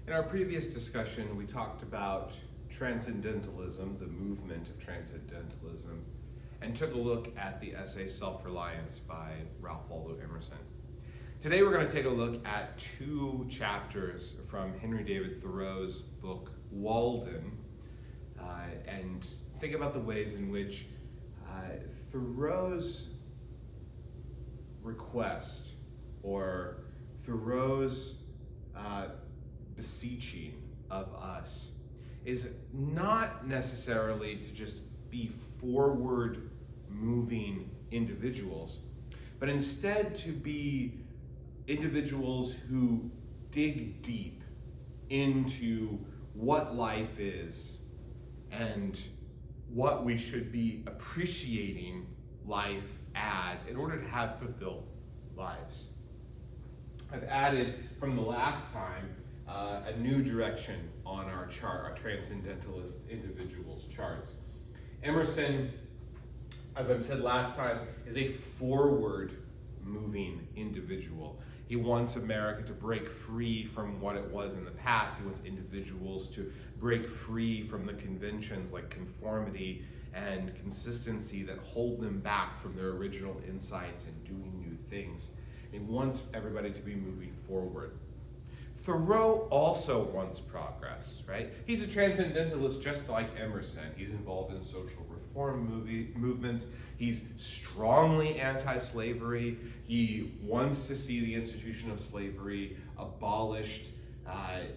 In our previous discussion, we talked about Transcendentalism, the movement of Transcendentalism, and took a look at the essay Self-Reliance by Ralph Waldo Emerson. Today we're going to take a look at two chapters from Henry David Thoreau's book, Walden, and think about the ways in which Thoreau's request or Thoreau's beseeching of us is not necessarily to just be forward moving individuals, but instead to be individuals who dig deep into what life is and what we should be appreciating life as in order to have fulfilled lives. I've added from the last time a new direction on our chart, our Transcendentalist individuals charts. Emerson, as I've said last time, is a forward-moving individual. He wants America to break free from what it was in the past. He wants individuals to break free from the conventions like conformity and consistency that hold them back from their original insights and doing new things. He wants everybody to be moving forward. Thoreau also wants progress, right? He's a transcendentalist just like Emerson. He's involved in social reform movements. He's strongly anti-slavery. He wants to see the institution of slavery abolished.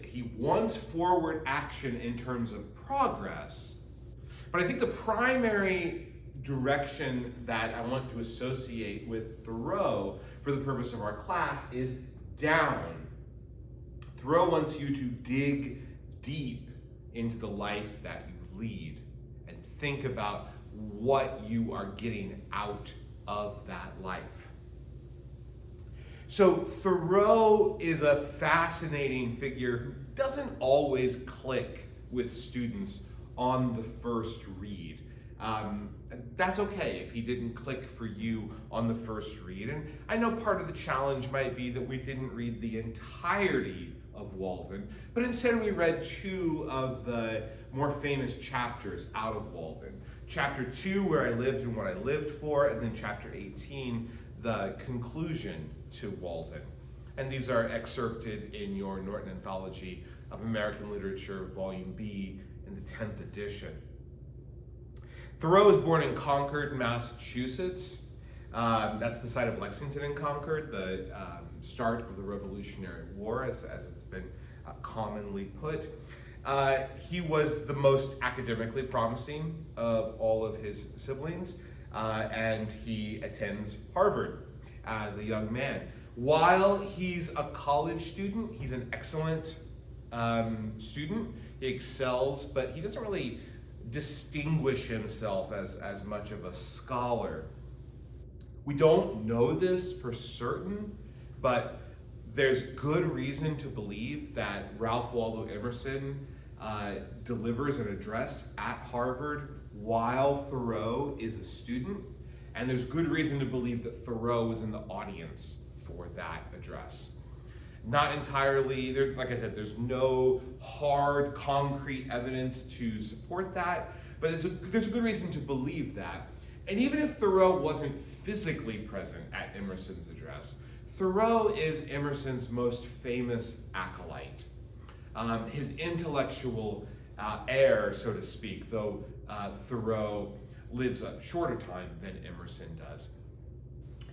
He wants forward action in terms of progress. But I think the primary direction that I want to associate with Thoreau for the purpose of our class is down. Thoreau wants you to dig deep into the life that you lead and think about what you are getting out of that life. So Thoreau is a fascinating figure who doesn't always click with students on the first read. That's okay if he didn't click for you on the first read. And I know part of the challenge might be that we didn't read the entirety of Walden, but instead we read two of the more famous chapters out of Walden. Chapter 2, Where I Lived and What I Lived For, and then chapter 18, the conclusion to Walden. And these are excerpted in your Norton Anthology of American Literature, Volume B, in the 10th edition. Thoreau was born in Concord, Massachusetts. That's the site of Lexington and Concord, the start of the Revolutionary War, as it's been commonly put. He was the most academically promising of all of his siblings, and he attends Harvard as a young man. While he's a college student, he's an excellent student. He excels, but he doesn't really distinguish himself as much of a scholar. We don't know this for certain, but there's good reason to believe that Ralph Waldo Emerson delivers an address at Harvard while Thoreau is a student, and there's good reason to believe that Thoreau was in the audience for that address. Not entirely, like I said, there's no hard, concrete evidence to support that, but there's a good reason to believe that. And even if Thoreau wasn't physically present at Emerson's address, Thoreau is Emerson's most famous acolyte. His intellectual heir, so to speak, though Thoreau lives a shorter time than Emerson does.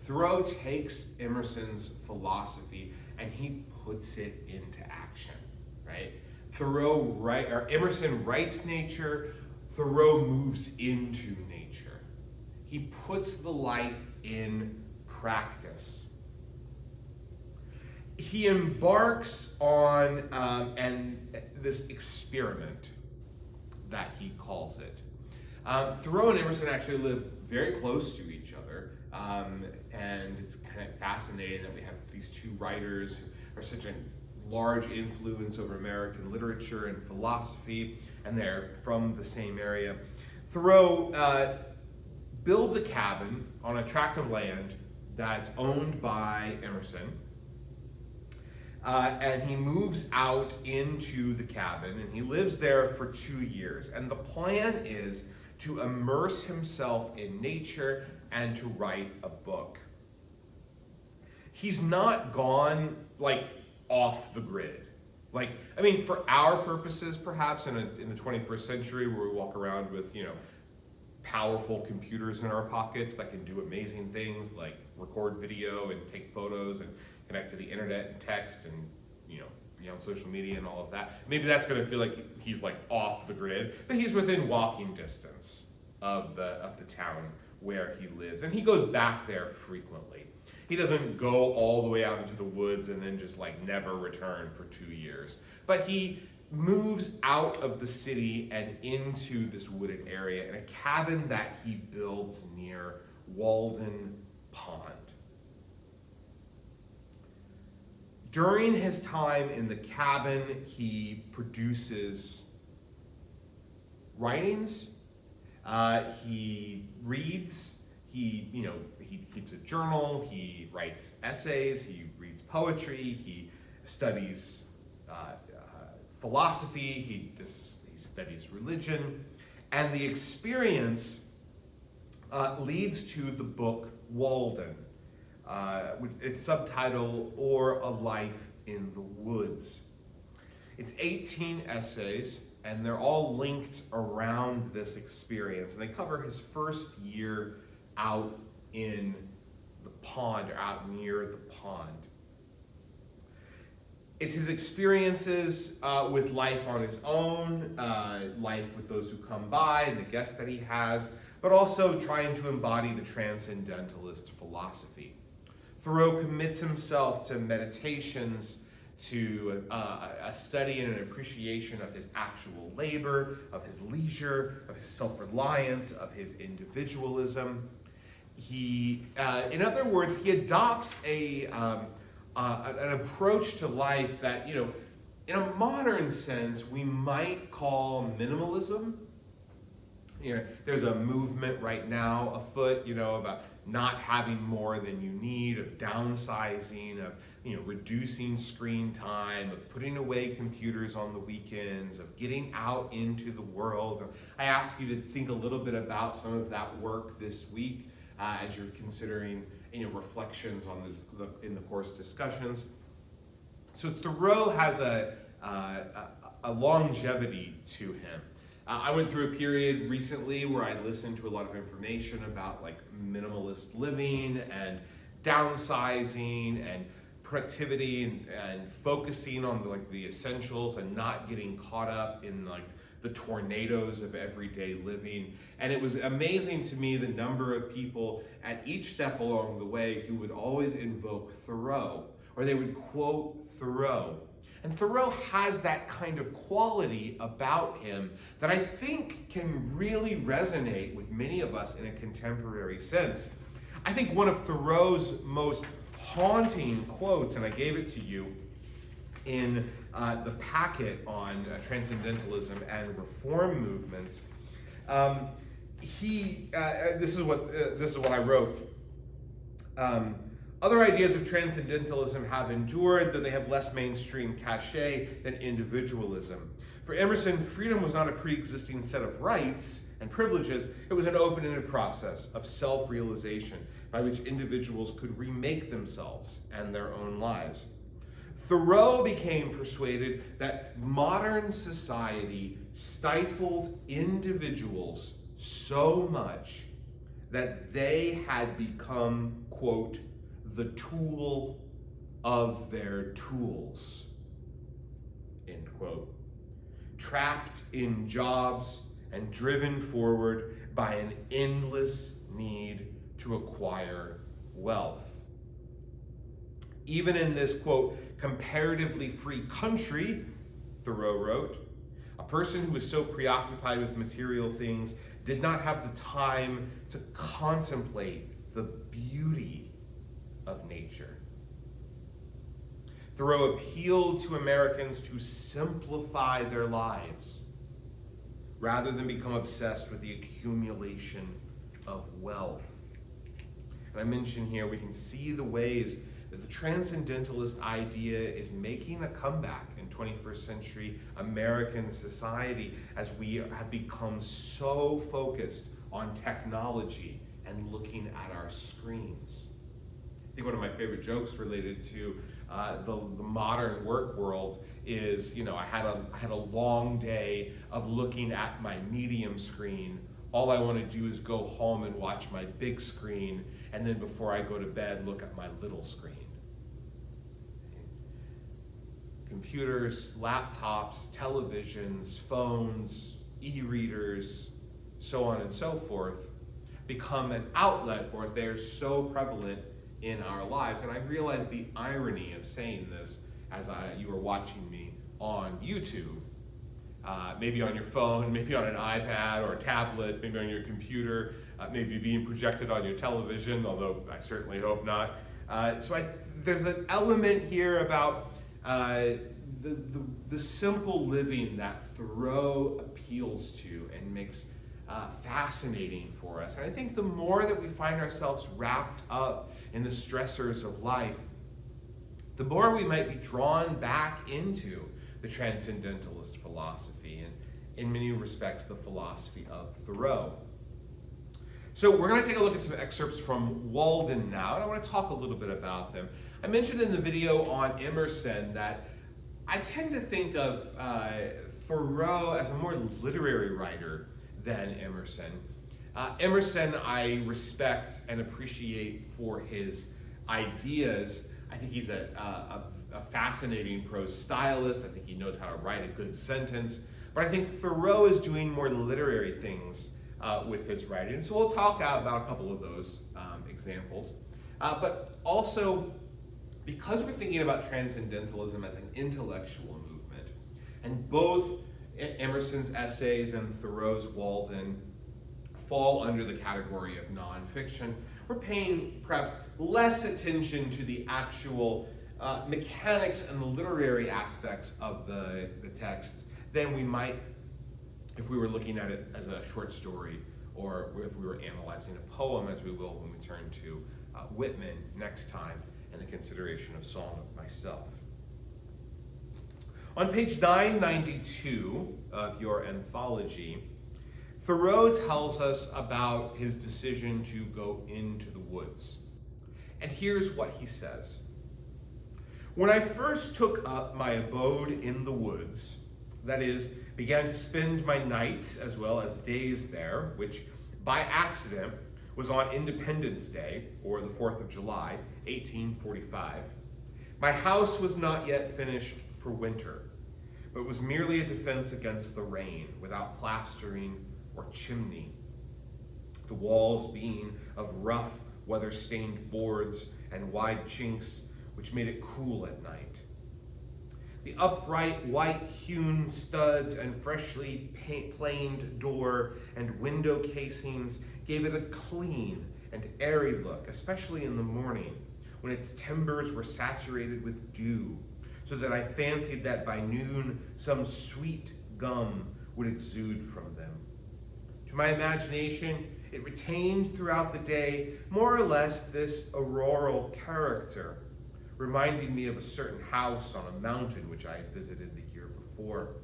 Thoreau takes Emerson's philosophy and he puts it into action, right? Emerson writes nature, Thoreau moves into nature. He puts the life in practice. He embarks on this experiment that he calls it. Thoreau and Emerson actually live very close to each other, and it's kind of fascinating that we have these two writers who are such a large influence over American literature and philosophy, and they're from the same area. Thoreau builds a cabin on a tract of land that's owned by Emerson. and he moves out into the cabin, and he lives there for 2 years. And the plan is to immerse himself in nature and to write a book. He's not gone, like, off the grid. Like, I mean, for our purposes, perhaps, in the 21st century, where we walk around with, powerful computers in our pockets that can do amazing things like record video and take photos and connect to the internet and text and be on social media and all of that. Maybe that's going to feel like he's like off the grid, but he's within walking distance of the town where he lives, and he goes back there frequently. He doesn't go all the way out into the woods and then just like never return for 2 years, but he moves out of the city and into this wooded area in a cabin that he builds near Walden Pond. During his time in the cabin, he produces writings, he reads, he keeps a journal, he writes essays, he reads poetry, he studies philosophy, he studies religion, and the experience leads to the book Walden. Its subtitle, Or a Life in the Woods. It's 18 essays, and they're all linked around this experience, and they cover his first year out in the pond, or out near the pond. It's his experiences with life on his own, life with those who come by, and the guests that he has, but also trying to embody the transcendentalist philosophy. Thoreau commits himself to meditations, to a study and an appreciation of his actual labor, of his leisure, of his self-reliance, of his individualism. He, in other words, he adopts an approach to life that, in a modern sense, we might call minimalism. There's a movement right now afoot, about not having more than you need, of downsizing, of reducing screen time, of putting away computers on the weekends, of getting out into the world. I ask you to think a little bit about some of that work this week as you're considering reflections on in the course discussions. So Thoreau has a longevity to him. I went through a period recently where I listened to a lot of information about like minimalist living and downsizing and productivity and focusing on the essentials and not getting caught up in like the tornadoes of everyday living. And it was amazing to me the number of people at each step along the way who would always invoke Thoreau, or they would quote Thoreau. And Thoreau has that kind of quality about him that I think can really resonate with many of us in a contemporary sense. I think one of Thoreau's most haunting quotes, and I gave it to you in the packet on transcendentalism and reform movements, this is what I wrote. Other ideas of transcendentalism have endured, though they have less mainstream cachet than individualism. For Emerson, freedom was not a pre-existing set of rights and privileges, it was an open-ended process of self-realization by which individuals could remake themselves and their own lives. Thoreau became persuaded that modern society stifled individuals so much that they had become, quote, the tool of their tools, end quote. Trapped in jobs and driven forward by an endless need to acquire wealth. Even in this, quote, comparatively free country, Thoreau wrote, a person who was so preoccupied with material things did not have the time to contemplate the beauty of nature. Thoreau appealed to Americans to simplify their lives rather than become obsessed with the accumulation of wealth. And I mention here, we can see the ways that the transcendentalist idea is making a comeback in 21st century American society as we have become so focused on technology and looking at our screens. I think one of my favorite jokes related to the modern work world is, I had a long day of looking at my medium screen. All I want to do is go home and watch my big screen, and then before I go to bed, look at my little screen. Computers, laptops, televisions, phones, e-readers, so on and so forth, become an outlet for us. They are so prevalent in our lives. And I realize the irony of saying this as you are watching me on YouTube. Maybe on your phone, maybe on an iPad or a tablet, maybe on your computer, maybe being projected on your television, although I certainly hope not. There's an element here about the simple living that Thoreau appeals to and makes fascinating for us. And I think the more that we find ourselves wrapped up in the stressors of life, the more we might be drawn back into the transcendentalist philosophy, and in many respects the philosophy of Thoreau. So we're going to take a look at some excerpts from Walden now, and I want to talk a little bit about them. I mentioned in the video on Emerson that I tend to think of Thoreau as a more literary writer than Emerson. Emerson I respect and appreciate for his ideas. I think he's a fascinating prose stylist. I think he knows how to write a good sentence. But I think Thoreau is doing more literary things with his writing. So we'll talk about a couple of those examples. But also, because we're thinking about transcendentalism as an intellectual movement, and both Emerson's essays and Thoreau's Walden fall under the category of nonfiction, we're paying perhaps less attention to the actual mechanics and the literary aspects of the text than we might if we were looking at it as a short story, or if we were analyzing a poem, as we will when we turn to Whitman next time in the consideration of Song of Myself. On page 992 of your anthology, Thoreau tells us about his decision to go into the woods. And here's what he says. When I first took up my abode in the woods, that is, began to spend my nights as well as days there, which by accident was on Independence Day, or the 4th of July, 1845, my house was not yet finished for winter, but was merely a defense against the rain, without plastering or chimney, the walls being of rough, weather-stained boards and wide chinks, which made it cool at night. The upright, white-hewn studs and freshly planed door and window casings gave it a clean and airy look, especially in the morning, when its timbers were saturated with dew, so that I fancied that by noon some sweet gum would exude from them. To my imagination, it retained throughout the day more or less this auroral character, reminding me of a certain house on a mountain which I had visited the year before.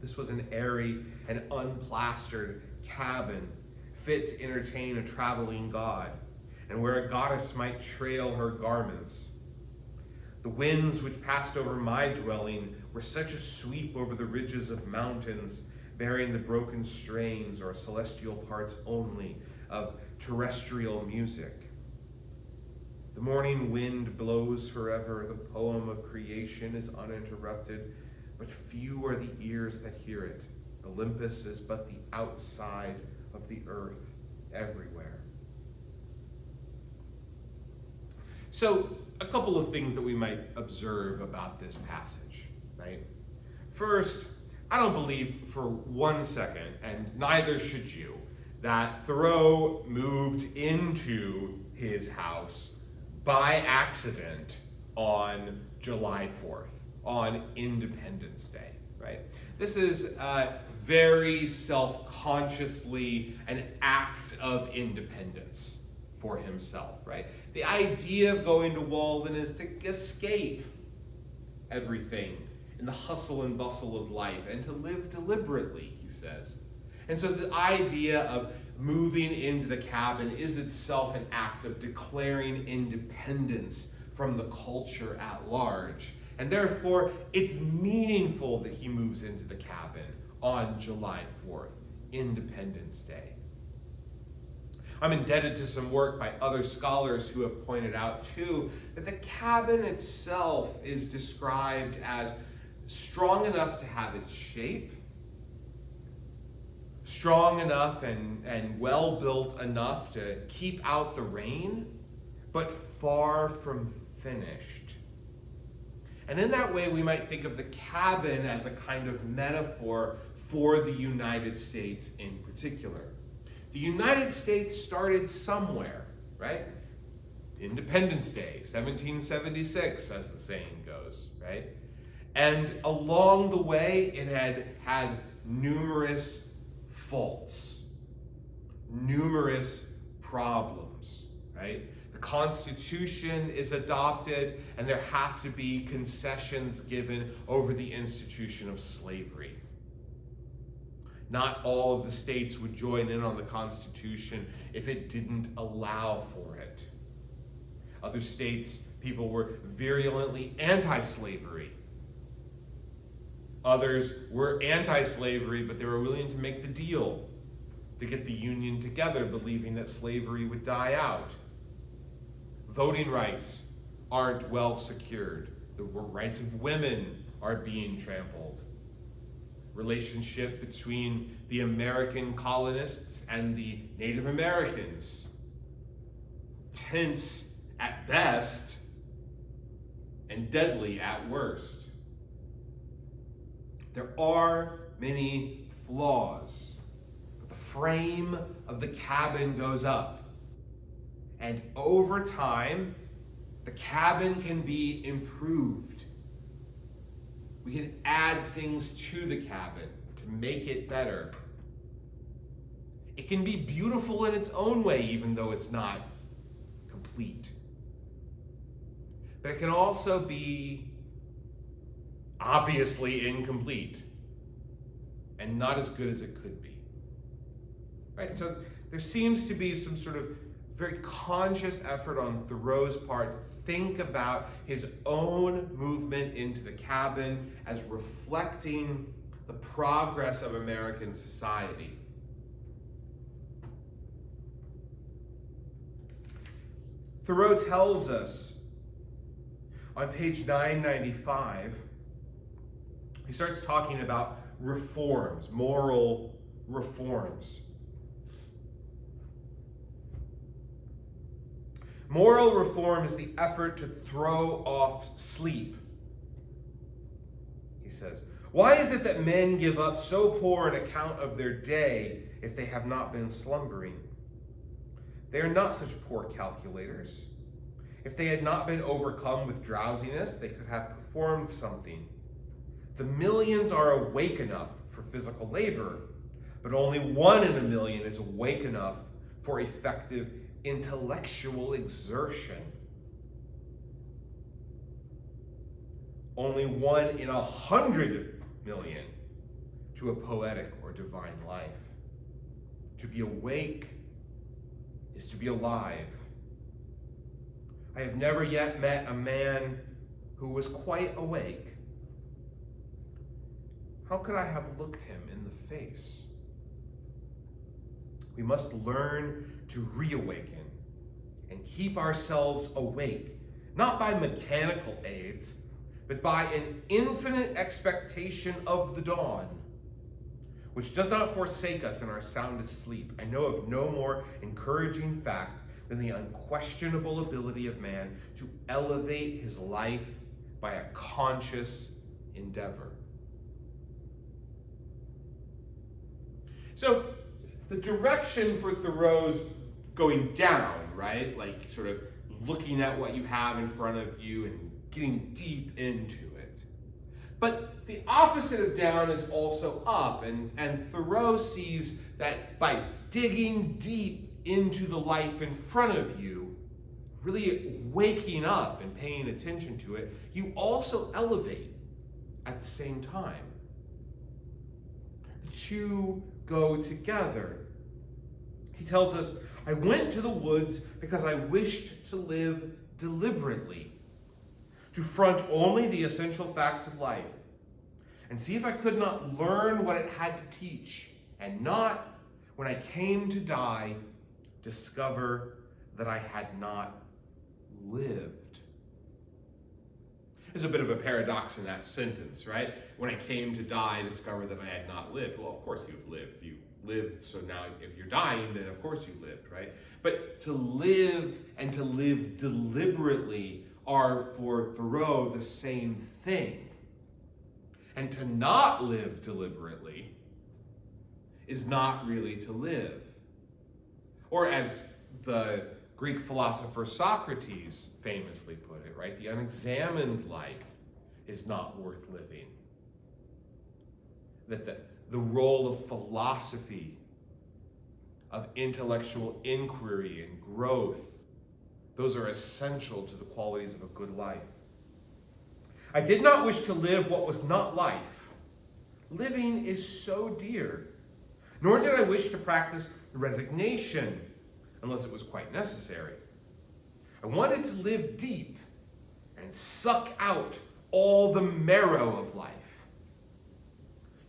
This was an airy and unplastered cabin, fit to entertain a traveling god, and where a goddess might trail her garments. The winds which passed over my dwelling were such a sweep over the ridges of mountains, bearing the broken strains or celestial parts only of terrestrial music. The morning wind blows forever, the poem of creation is uninterrupted, but few are the ears that hear it. Olympus is but the outside of the earth everywhere. So, a couple of things that we might observe about this passage, right? First, I don't believe for 1 second, and neither should you, that Thoreau moved into his house by accident on July 4th, on Independence Day, right? This is very self-consciously an act of independence for himself, right? The idea of going to Walden is to escape everything in the hustle and bustle of life and to live deliberately, he says. And so the idea of moving into the cabin is itself an act of declaring independence from the culture at large. And therefore, it's meaningful that he moves into the cabin on July 4th, Independence Day. I'm indebted to some work by other scholars who have pointed out, too, that the cabin itself is described as strong enough to have its shape, strong enough and well-built enough to keep out the rain, but far from finished. And in that way, we might think of the cabin as a kind of metaphor for the United States in particular. The United States started somewhere, right? Independence Day, 1776, as the saying goes, right? And along the way, it had numerous faults, numerous problems, right? The Constitution is adopted, and there have to be concessions given over the institution of slavery. Not all of the states would join in on the Constitution if it didn't allow for it. Other states, people were virulently anti-slavery. Others were anti-slavery, but they were willing to make the deal to get the Union together, believing that slavery would die out. Voting rights aren't well secured. The rights of women are being trampled. Relationship between the American colonists and the Native Americans, tense at best and deadly at worst. There are many flaws, but the frame of the cabin goes up. And over time, the cabin can be improved. We can add things to the cabin to make it better. It can be beautiful in its own way, even though it's not complete. But it can also be obviously incomplete and not as good as it could be. Right? So there seems to be some sort of very conscious effort on Thoreau's part to think about his own movement into the cabin as reflecting the progress of American society. Thoreau tells us on page 995, he starts talking about reforms, moral reforms. Moral reform is the effort to throw off sleep. He says, why is it that men give up so poor an account of their day if they have not been slumbering? They are not such poor calculators. If they had not been overcome with drowsiness, they could have performed something. The millions are awake enough for physical labor, but only 1 in a million is awake enough for effective intellectual exertion. Only 1 in 100 million to a poetic or divine life. To be awake is to be alive. I have never yet met a man who was quite awake. How could I have looked him in the face? We must learn to reawaken and keep ourselves awake, not by mechanical aids, but by an infinite expectation of the dawn, which does not forsake us in our soundest sleep. I know of no more encouraging fact than the unquestionable ability of man to elevate his life by a conscious endeavor. So the direction for Thoreau's going down, right? Like sort of looking at what you have in front of you and getting deep into it. But the opposite of down is also up, and Thoreau sees that by digging deep into the life in front of you, really waking up and paying attention to it, you also elevate at the same time. The two go together. He tells us, I went to the woods because I wished to live deliberately, to front only the essential facts of life, and see if I could not learn what it had to teach, and not, when I came to die, discover that I had not lived. There's a bit of a paradox in that sentence, right? When I came to die, discover that I had not lived. Well, of course you've lived. You lived, so now if you're dying, then of course you lived, right? But to live and to live deliberately are, for Thoreau, the same thing. And to not live deliberately is not really to live. Or as the Greek philosopher Socrates famously put it, right? The unexamined life is not worth living. That the role of philosophy, of intellectual inquiry and growth, those are essential to the qualities of a good life. I did not wish to live what was not life. Living is so dear. Nor did I wish to practice resignation, unless it was quite necessary. I wanted to live deep and suck out all the marrow of life.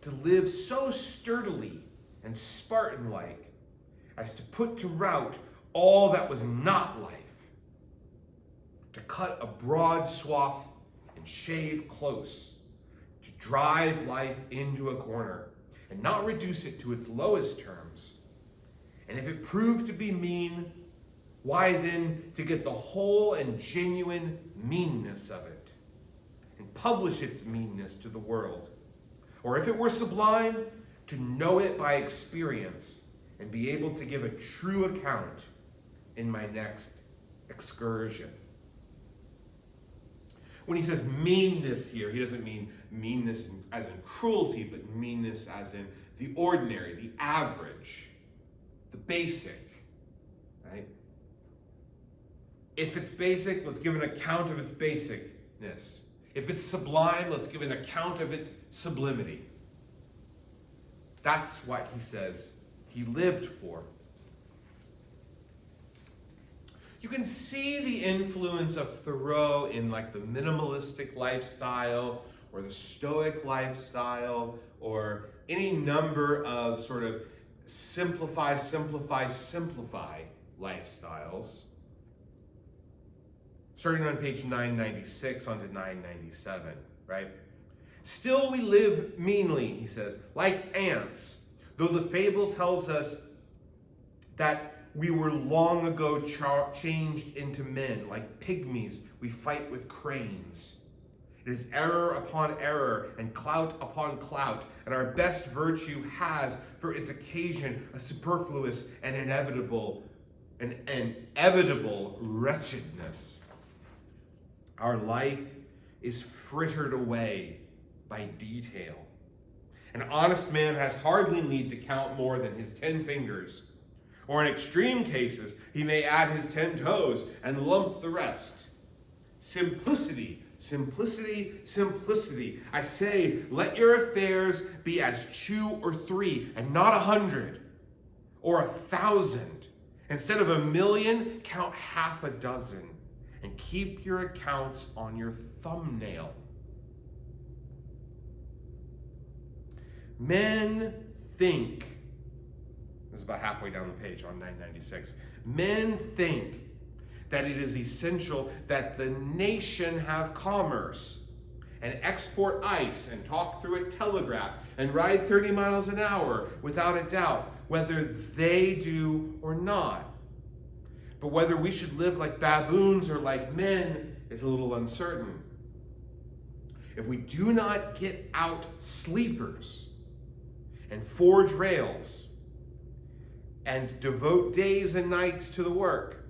To live so sturdily and Spartan-like as to put to rout all that was not life. To cut a broad swath and shave close. To drive life into a corner and not reduce it to its lowest terms. And if it proved to be mean, why then to get the whole and genuine meanness of it and publish its meanness to the world. Or if it were sublime, to know it by experience and be able to give a true account in my next excursion. When he says meanness here, he doesn't mean meanness as in cruelty, but meanness as in the ordinary, the average, the basic, right? If it's basic, let's give an account of its basicness. If it's sublime, let's give an account of its sublimity. That's what he says he lived for. You can see the influence of Thoreau in like the minimalistic lifestyle or the Stoic lifestyle or any number of sort of simplify lifestyles. Starting on page 996 onto 997, right? Still we live meanly, he says, like ants, though the fable tells us that we were long ago changed into men. Like pygmies, we fight with cranes. It is error upon error and clout upon clout, and our best virtue has for its occasion a superfluous and inevitable wretchedness. Our life is frittered away by detail. An honest man has hardly need to count more than his 10 fingers. Or in extreme cases, he may add his 10 toes and lump the rest. Simplicity, simplicity, simplicity. I say, let your affairs be as 2 or 3 and not 100 or 1,000. Instead of 1,000,000, count half a dozen and keep your accounts on your thumbnail. Men think, this is about halfway down the page on 996, men think that it is essential that the nation have commerce and export ice and talk through a telegraph and ride 30 miles an hour without a doubt, whether they do or not. But whether we should live like baboons or like men is a little uncertain. If we do not get out sleepers and forge rails and devote days and nights to the work,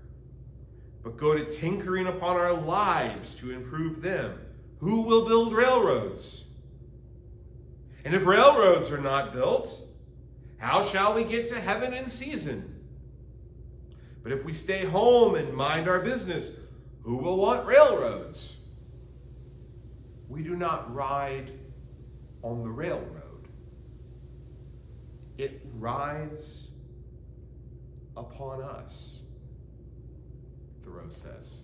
but go to tinkering upon our lives to improve them, who will build railroads? And if railroads are not built, how shall we get to heaven in season? But if we stay home and mind our business, who will want railroads? We do not ride on the railroad. It rides upon us, Thoreau says.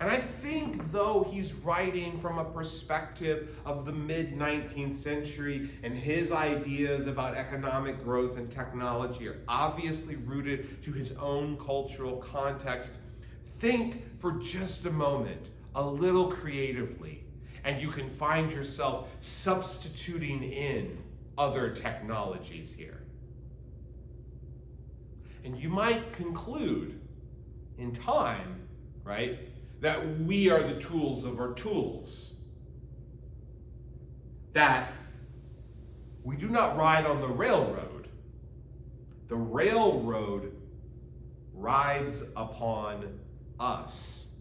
And I think, though he's writing from a perspective of the mid-19th century and his ideas about economic growth and technology are obviously rooted to his own cultural context, think for just a moment, a little creatively, and you can find yourself substituting in other technologies here. And you might conclude in time, right, that we are the tools of our tools. That we do not ride on the railroad. The railroad rides upon us.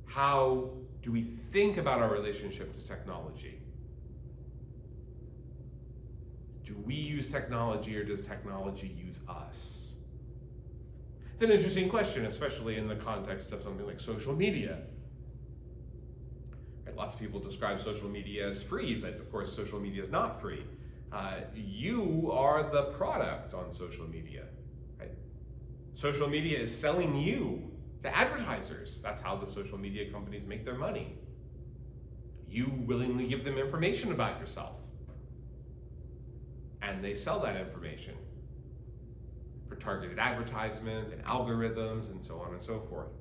How do we think about our relationship to technology? Do we use technology, or does technology use us? It's an interesting question, especially in the context of something like social media. Right, lots of people describe social media as free, but of course social media is not free. You are the product on social media. Right? Social media is selling you to advertisers. That's how the social media companies make their money. You willingly give them information about yourself, and they sell that information for targeted advertisements and algorithms and so on and so forth.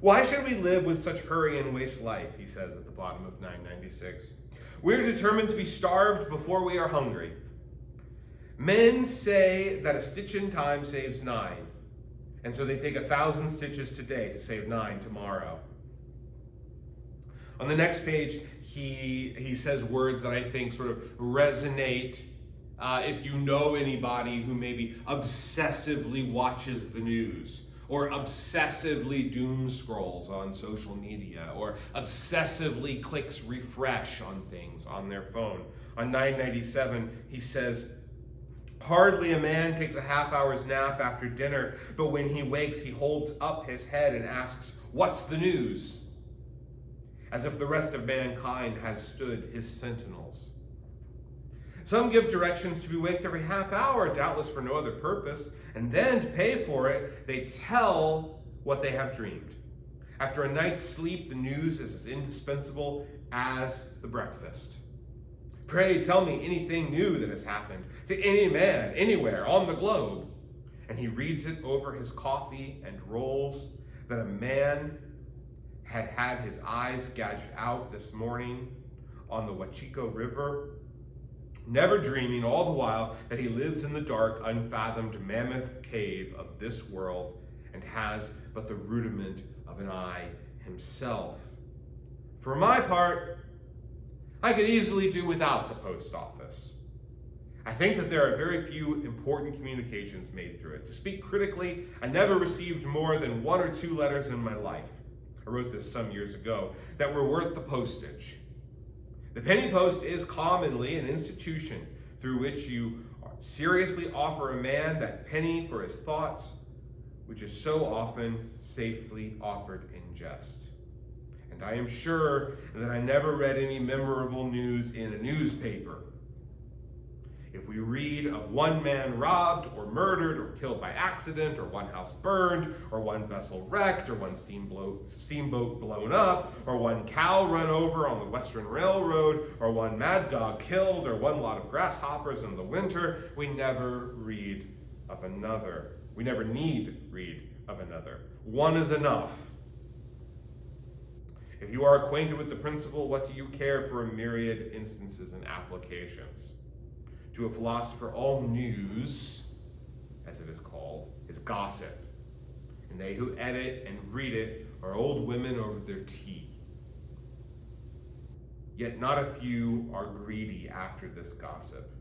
Why should we live with such hurry and waste life, he says at the bottom of 996. We're determined to be starved before we are hungry. Men say that a stitch in time saves 9, and so they take 1,000 stitches today to save 9 tomorrow. On the next page, he says words that I think sort of resonate if you know anybody who maybe obsessively watches the news, or obsessively doom scrolls on social media, or obsessively clicks refresh on things on their phone. On 997, he says, hardly a man takes a half-hour's nap after dinner, but when he wakes, he holds up his head and asks, what's the news? As if the rest of mankind has stood his sentinels. Some give directions to be waked every half hour, doubtless for no other purpose, and then to pay for it, they tell what they have dreamed. After a night's sleep, the news is as indispensable as the breakfast. Pray tell me anything new that has happened to any man, anywhere, on the globe. And he reads it over his coffee and rolls that a man had had his eyes gouged out this morning on the Wachiko River, never dreaming all the while that he lives in the dark, unfathomed mammoth cave of this world and has but the rudiment of an eye himself. For my part, I could easily do without the post office. I think that there are very few important communications made through it. To speak critically, I never received more than 1 or 2 letters in my life. I wrote this some years ago, that were worth the postage. The penny post is commonly an institution through which you seriously offer a man that penny for his thoughts, which is so often safely offered in jest. And I am sure that I never read any memorable news in a newspaper. If we read of one man robbed or murdered or killed by accident, or one house burned, or one vessel wrecked, or one steamboat blown up, or one cow run over on the Western Railroad, or one mad dog killed, or one lot of grasshoppers in the winter, we never read of another. We never need read of another. One is enough. If you are acquainted with the principle, what do you care for a myriad instances and applications? To a philosopher, all news, as it is called, is gossip. And they who edit and read it are old women over their tea. Yet not a few are greedy after this gossip.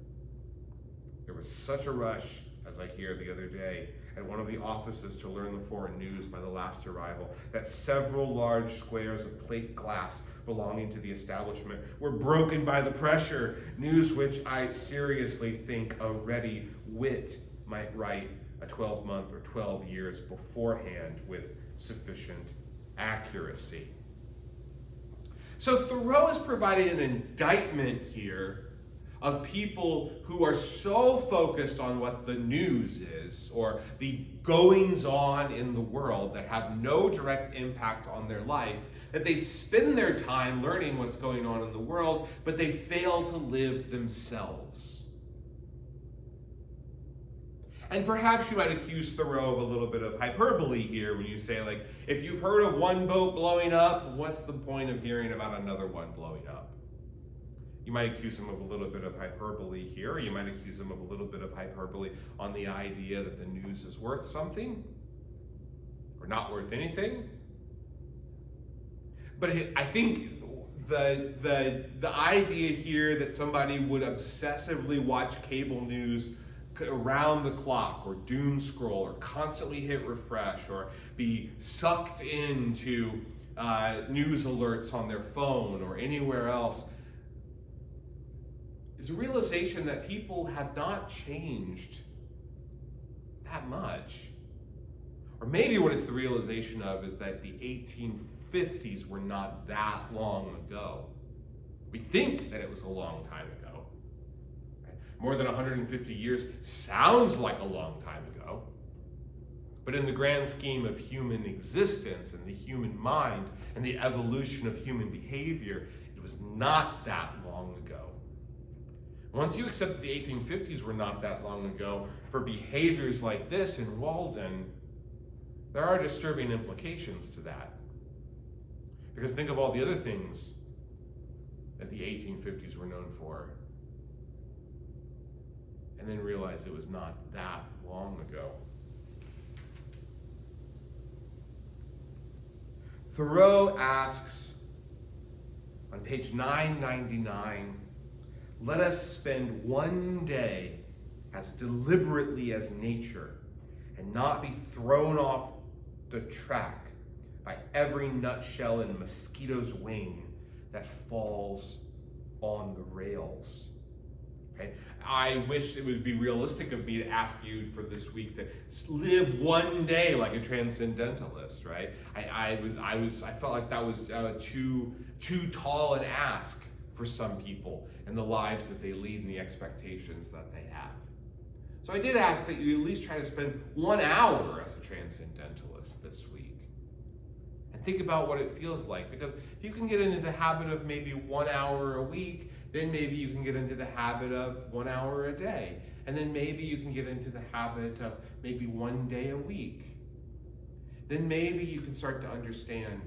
There was such a rush, as I hear the other day, at one of the offices to learn the foreign news by the last arrival, that several large squares of plate glass belonging to the establishment were broken by the pressure, news which I seriously think a ready wit might write a 12-month or 12 years beforehand with sufficient accuracy. So Thoreau is providing an indictment here of people who are so focused on what the news is or the goings-on in the world that have no direct impact on their life, that they spend their time learning what's going on in the world, but they fail to live themselves. And perhaps you might accuse Thoreau of a little bit of hyperbole here when you say, like, if you've heard of one boat blowing up, what's the point of hearing about another one blowing up? You might accuse him of a little bit of hyperbole here, or you might accuse him of a little bit of hyperbole on the idea that the news is worth something, or not worth anything. But I think the idea here that somebody would obsessively watch cable news around the clock, or doom scroll, or constantly hit refresh, or be sucked into news alerts on their phone or anywhere else, is a realization that people have not changed that much. Or maybe what it's the realization of is that the 1850s were not that long ago. We think that it was a long time ago. More than 150 years sounds like a long time ago. But in the grand scheme of human existence and the human mind and the evolution of human behavior, it was not that long ago. Once you accept that the 1850s were not that long ago, for behaviors like this in Walden, there are disturbing implications to that. Because think of all the other things that the 1850s were known for, and then realize it was not that long ago. Thoreau asks on page 999, let us spend one day as deliberately as nature and not be thrown off the track by every nutshell and mosquito's wing that falls on the rails. Okay? I wish it would be realistic of me to ask you for this week to live one day like a transcendentalist, right? I felt like that was too tall an ask for some people and the lives that they lead and the expectations that they have. So I did ask that you at least try to spend 1 hour as a transcendentalist this week and think about what it feels like. Because if you can get into the habit of maybe 1 hour a week, then maybe you can get into the habit of 1 hour a day. And then maybe you can get into the habit of maybe 1 day a week. Then maybe you can start to understand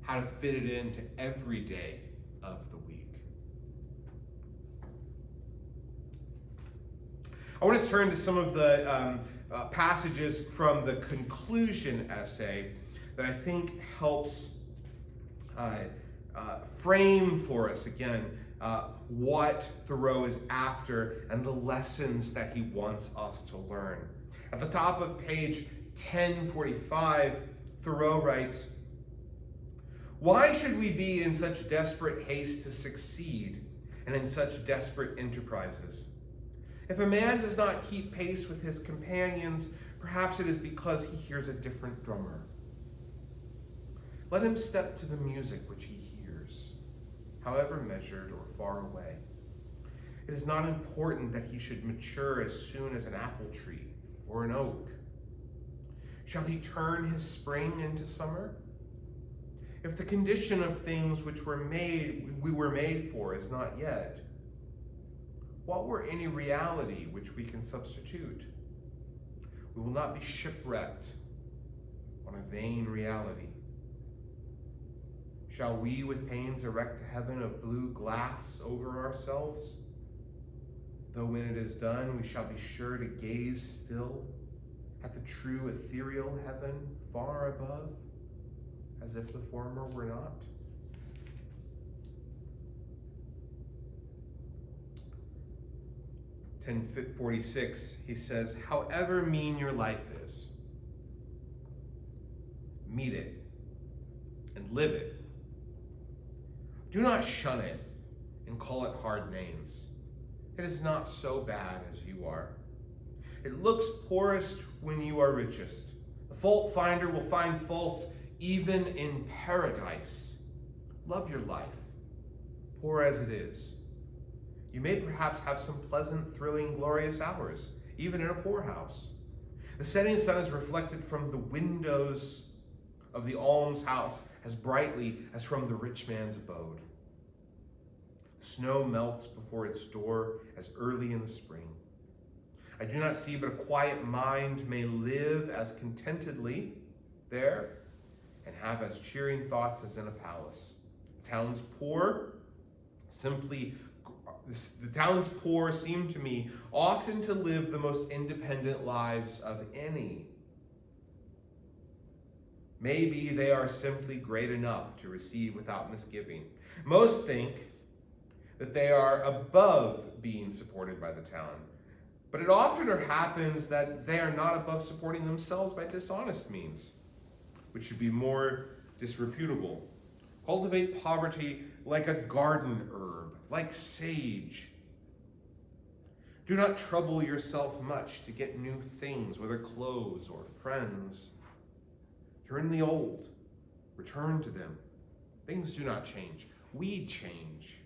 how to fit it into every day of the week. I want to turn to some of the passages from the conclusion essay that I think helps frame for us again what Thoreau is after and the lessons that he wants us to learn. At the top of page 1045, Thoreau writes, "Why should we be in such desperate haste to succeed and in such desperate enterprises? If a man does not keep pace with his companions, perhaps it is because he hears a different drummer. Let him step to the music which he hears, however measured or far away. It is not important that he should mature as soon as an apple tree or an oak. Shall he turn his spring into summer? If the condition of things which we were made for is not yet, what were any reality which we can substitute? We will not be shipwrecked on a vain reality. Shall we with pains erect a heaven of blue glass over ourselves? Though when it is done, we shall be sure to gaze still at the true ethereal heaven far above, as if the former were not." 1046, he says, however mean your life is, meet it and live it. Do not shun it and call it hard names. It is not so bad as you are. It looks poorest when you are richest. The fault finder will find faults even in paradise. Love your life, poor as it is. You may perhaps have some pleasant, thrilling, glorious hours, even in a poorhouse. The setting sun is reflected from the windows of the almshouse as brightly as from the rich man's abode. Snow melts before its door as early in the spring. I do not see, but a quiet mind may live as contentedly there and have as cheering thoughts as in a palace. The town's poor seem to me often to live the most independent lives of any. Maybe they are simply great enough to receive without misgiving. Most think that they are above being supported by the town. But it oftener happens that they are not above supporting themselves by dishonest means, which should be more disreputable. Cultivate poverty like a garden herb, like sage. Do not trouble yourself much to get new things, whether clothes or friends. Turn the old, return to them. Things do not change. We change.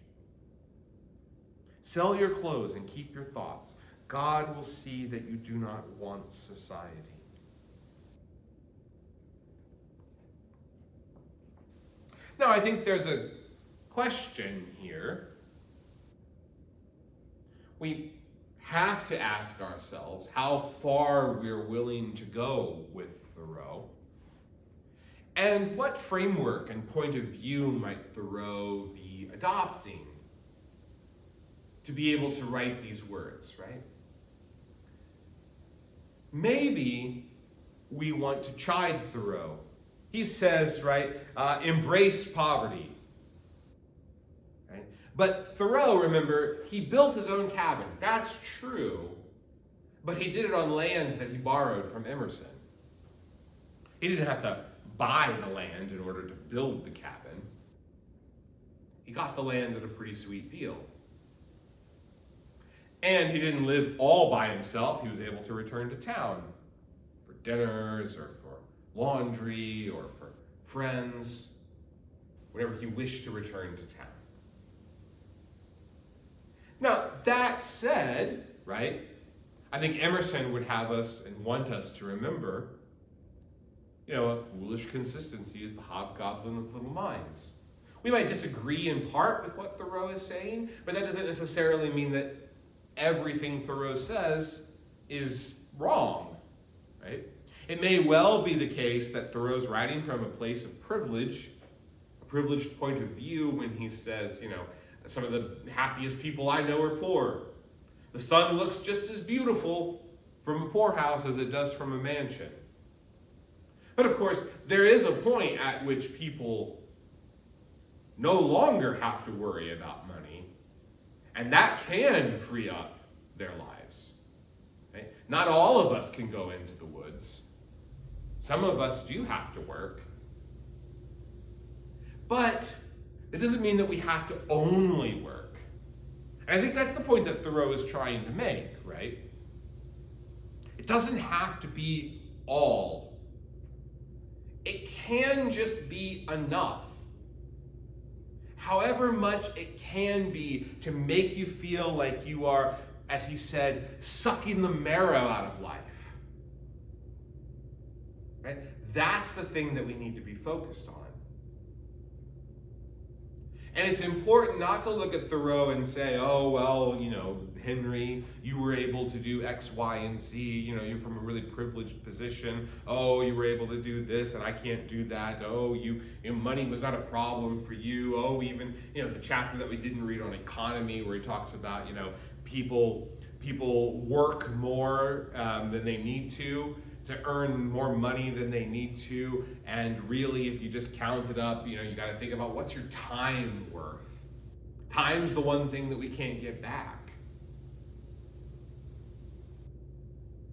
Sell your clothes and keep your thoughts. God will see that you do not want society. Now, I think there's a question here. We have to ask ourselves how far we're willing to go with Thoreau, and what framework and point of view might Thoreau be adopting to be able to write these words, right? Maybe we want to chide Thoreau. He says, right, embrace poverty. Right? But Thoreau, remember, he built his own cabin. That's true. But he did it on land that he borrowed from Emerson. He didn't have to buy the land in order to build the cabin. He got the land at a pretty sweet deal. And he didn't live all by himself. He was able to return to town for dinners or for laundry or for friends, whenever he wished to return to town. Now, that said, right, I think Emerson would have us and want us to remember, a foolish consistency is the hobgoblin with little minds. We might disagree in part with what Thoreau is saying, but that doesn't necessarily mean that everything Thoreau says is wrong, right? It may well be the case that Thoreau's writing from a place of privilege, a privileged point of view when he says, some of the happiest people I know are poor. The sun looks just as beautiful from a poorhouse as it does from a mansion. But of course, there is a point at which people no longer have to worry about money, and that can free up their lives. Right? Not all of us can go into the woods. Some of us do have to work. But it doesn't mean that we have to only work. And I think that's the point that Thoreau is trying to make, right? It doesn't have to be all. It can just be enough. However much it can be to make you feel like you are, as he said, sucking the marrow out of life. Right? That's the thing that we need to be focused on. And it's important not to look at Thoreau and say, oh, well, Henry, you were able to do X, Y, and Z. You're from a really privileged position. Oh, you were able to do this, and I can't do that. Oh, money was not a problem for you. Oh, even, the chapter that we didn't read on economy where he talks about, people work more than they need to earn more money than they need to, and really, if you just count it up, you got to think about what's your time worth. Time's the one thing that we can't get back.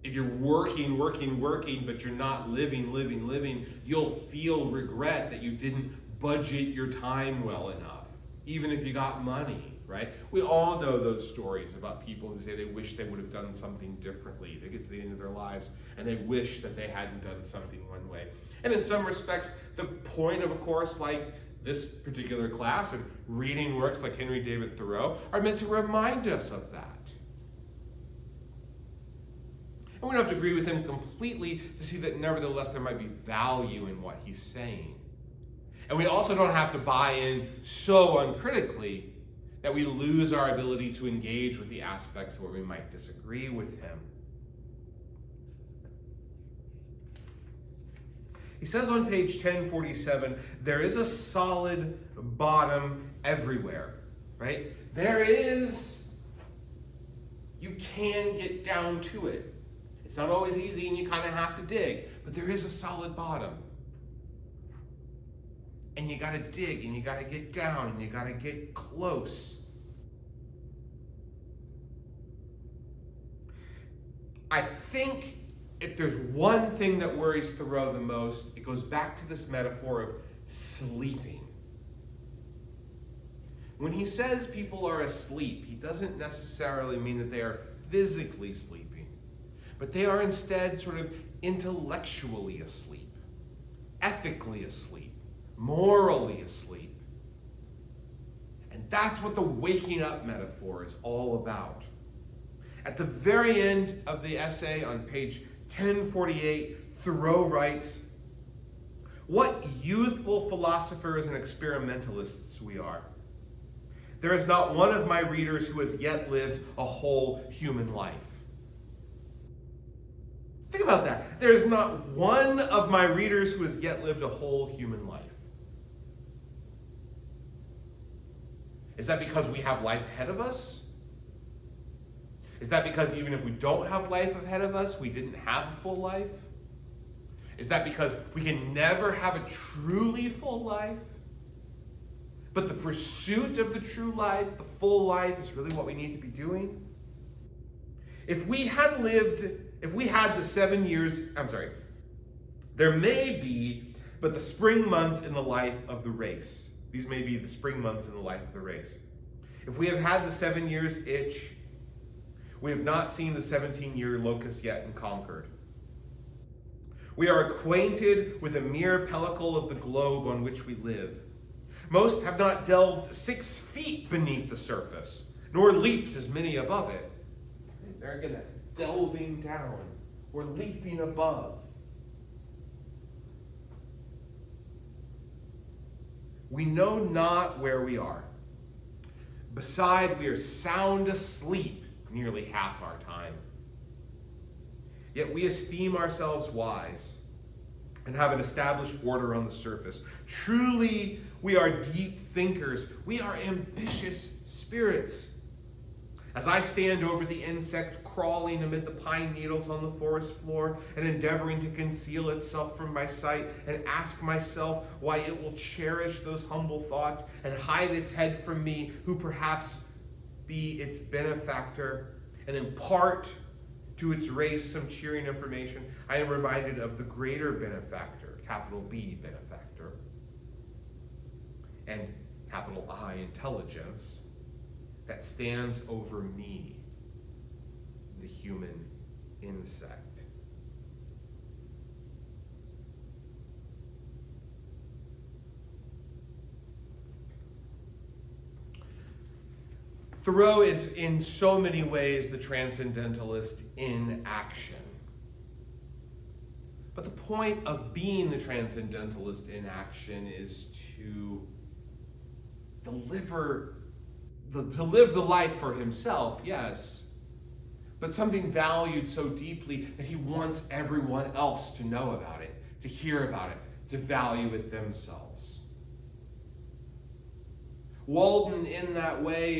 If you're working, but you're not living, you'll feel regret that you didn't budget your time well enough, even if you got money, right? We all know those stories about people who say they wish they would have done something differently. They get to the end of their lives and they wish that they hadn't done something one way. And in some respects, the point of a course like this particular class and reading works like Henry David Thoreau are meant to remind us of that. And we don't have to agree with him completely to see that nevertheless there might be value in what he's saying. And we also don't have to buy in so uncritically that we lose our ability to engage with the aspects where we might disagree with him. He says on page 1047, there is a solid bottom everywhere, right? You can get down to it. It's not always easy and you kind of have to dig, but there is a solid bottom. And you got to dig and you got to get down and you got to get close. I think if there's one thing that worries Thoreau the most, it goes back to this metaphor of sleeping. When he says people are asleep, he doesn't necessarily mean that they are physically sleeping, but they are instead sort of intellectually asleep, ethically asleep, morally asleep. And that's what the waking up metaphor is all about. At the very end of the essay on page 1048, Thoreau writes, "What youthful philosophers and experimentalists we are. There is not one of my readers who has yet lived a whole human life." Think about that. There is not one of my readers who has yet lived a whole human life. Is that because we have life ahead of us? Is that because even if we don't have life ahead of us, we didn't have a full life? Is that because we can never have a truly full life? But the pursuit of the true life, the full life, is really what we need to be doing? If we had the 7 years, there may be, but the spring months in the life of the race. These may be the spring months in the life of the race. If we have had the 7 years itch, we have not seen the 17-year locust yet and conquered. We are acquainted with a mere pellicle of the globe on which we live. Most have not delved 6 feet beneath the surface, nor leaped as many above it. They're again delving down or leaping above. We know not where we are. Beside, we are sound asleep nearly half our time. Yet we esteem ourselves wise and have an established order on the surface. Truly, we are deep thinkers. We are ambitious spirits. As I stand over the insect crawling amid the pine needles on the forest floor and endeavoring to conceal itself from my sight and ask myself why it will cherish those humble thoughts and hide its head from me, who perhaps be its benefactor, and impart to its race some cheering information, I am reminded of the greater benefactor, capital B benefactor, and capital I intelligence, that stands over me, the human insect. Thoreau is in so many ways the transcendentalist in action. But the point of being the transcendentalist in action is to live the life for himself, yes, but something valued so deeply that he wants everyone else to know about it, to hear about it, to value it themselves. Walden, in that way,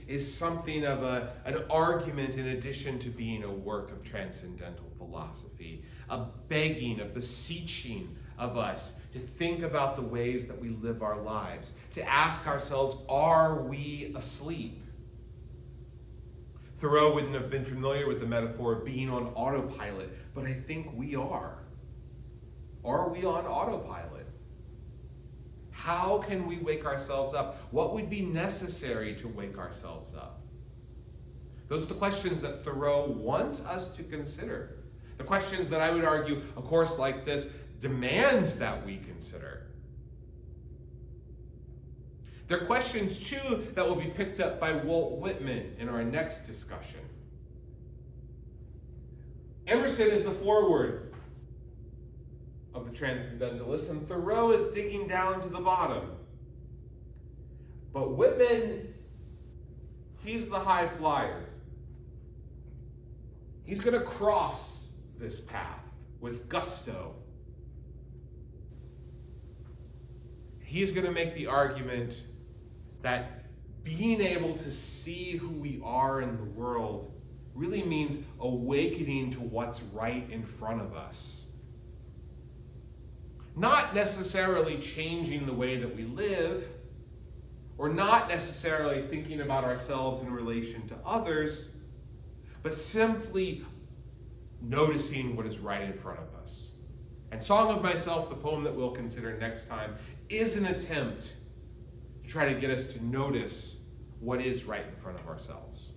is something of an argument in addition to being a work of transcendental philosophy, a begging, a beseeching of us to think about the ways that we live our lives, to ask ourselves, are we asleep? Thoreau wouldn't have been familiar with the metaphor of being on autopilot, but I think we are. Are we on autopilot? How can we wake ourselves up? What would be necessary to wake ourselves up? Those are the questions that Thoreau wants us to consider. The questions that I would argue a course like this demands that we consider. They're questions, too, that will be picked up by Walt Whitman in our next discussion. Emerson is the foreword of the Transcendentalists, and Thoreau is digging down to the bottom. But Whitman, he's the high flyer. He's going to cross this path with gusto. He's going to make the argument that being able to see who we are in the world really means awakening to what's right in front of us. Not necessarily changing the way that we live, or not necessarily thinking about ourselves in relation to others, but simply noticing what is right in front of us. And Song of Myself, the poem that we'll consider next time, is an attempt to try to get us to notice what is right in front of ourselves.